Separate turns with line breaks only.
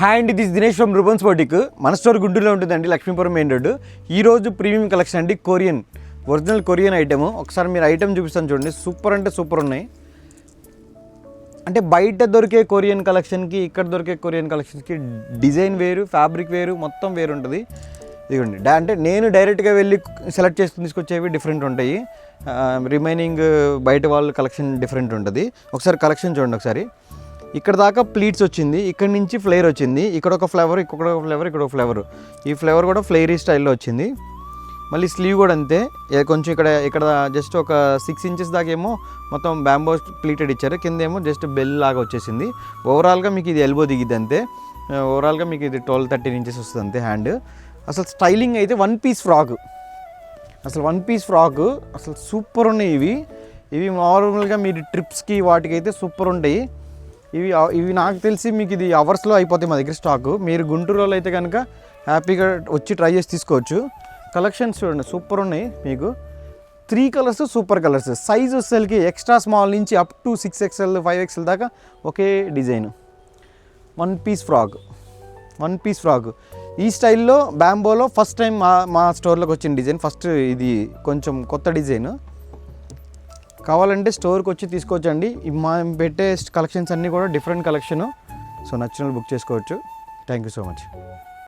Hi అండి, this Dinesh from Rubans boutique. మన store గుంటూరులో ఉంటుందండి, లక్ష్మీపురం మెయిన్ రోడ్. ఈరోజు ప్రీమియం కలెక్షన్ అండి, కొరియన్ ఒరిజినల్ కొరియన్ ఐటమ్. ఒకసారి మీరు ఐటమ్ చూపిస్తాను చూడండి, సూపర్ అంటే సూపర్ ఉన్నాయి. అంటే బయట దొరికే కొరియన్ కలెక్షన్కి ఇక్కడ దొరికే కొరియన్ కలెక్షన్స్కి డిజైన్ వేరు, ఫ్యాబ్రిక్ వేరు, మొత్తం వేరు ఉంటుంది. ఇదిగోండి, అంటే నేను డైరెక్ట్గా వెళ్ళి సెలెక్ట్ చేసుకుని తీసుకొచ్చేవి డిఫరెంట్ ఉంటాయి. రిమైనింగ్ బయట వాళ్ళ కలెక్షన్ డిఫరెంట్ ఉంటుంది. ఒకసారి కలెక్షన్ చూడండి. ఒకసారి ఇక్కడ దాకా ప్లీట్స్ వచ్చింది, ఇక్కడ నుంచి ఫ్లేర్ వచ్చింది, ఇక్కడ ఒక ఫ్లేవర్, ఇక్కడ ఒక ఫ్లేవర్, ఇక్కడ ఒక ఫ్లేవర్. ఈ ఫ్లేవర్ కూడా ఫ్లేరీ స్టైల్లో వచ్చింది. మళ్ళీ స్లీవ్ కూడా అంతే, కొంచెం ఇక్కడ జస్ట్ ఒక 6 ఇంచెస్ దాకా ఏమో మొత్తం బ్యాంబో ప్లీటెడ్ ఇచ్చారు, కింద ఏమో జస్ట్ బెల్ లాగా వచ్చేసింది. ఓవరాల్గా మీకు ఇది ఎల్బో దిగిద్ది అంతే. ఓవరాల్గా మీకు ఇది 12-13 ఇంచెస్ వస్తుంది అంతే హ్యాండ్. అసలు స్టైలింగ్ అయితే వన్ పీస్ ఫ్రాక్ అసలు సూపర్ ఉన్నాయి. ఇవి నార్మల్గా మీరు ట్రిప్స్కి వాటికి అయితే సూపర్ ఉంటాయి. ఇవి నాకు తెలిసి మీకు ఇది అవర్స్లో అయిపోతాయి మా దగ్గర స్టాకు. మీరు గుంటూరులో అయితే కనుక హ్యాపీగా వచ్చి ట్రై చేసి తీసుకోవచ్చు. కలెక్షన్స్ చూడండి, సూపర్ ఉన్నాయి. మీకు 3 కలర్స్, సూపర్ కలర్స్. సైజ్ వచ్చేసరికి ఎక్స్ట్రా స్మాల్ నుంచి అప్ టు 6XL 5XL దాకా ఒకే డిజైన్. వన్ పీస్ ఫ్రాక్ ఈ స్టైల్లో బ్యాంబోలో ఫస్ట్ టైం మా స్టోర్లోకి వచ్చిన డిజైన్. ఫస్ట్ ఇది కొంచెం కొత్త డిజైన్. కావాలంటే స్టోర్కి వచ్చి తీసుకోవచ్చండి. మా పెట్టే కలెక్షన్స్ అన్నీ కూడా డిఫరెంట్ కలెక్షను. సో నచ్చిన బుక్ చేసుకోవచ్చు. Thank you so much.